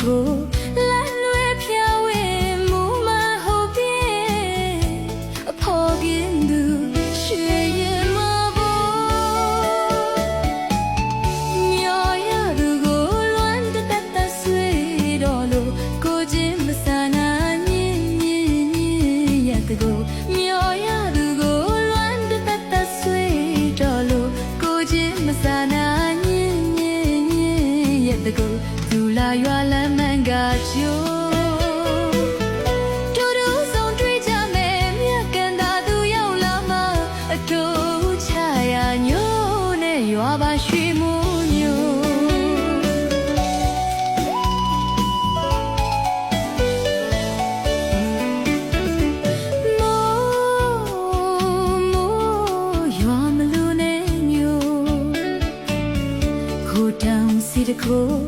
ခုလမ်းလွဲဖြာဝဲမူမဟုတ်ပြအဖို့ကင်းသူရွှေရင်မပေါ်မျောရသူကိုလွမ်းတတ်တဆွေတော်လို့ကိုချင်းမဆန်နာညင်ညင်ညင်ရတဲ့ကိုမျောရသူကိုလွမ်းတတ်ဆွေတော်လို့ကိုချင်းမဆန်နာညင်ညင်ညင်ရတဲ့ကိုသူလာရွာလမ်းမန်ကချိုးရွာပါရွှေမိုးညိုမိုးရွာမလို့နဲ့ညိုခိုးတောင်စီတခိုး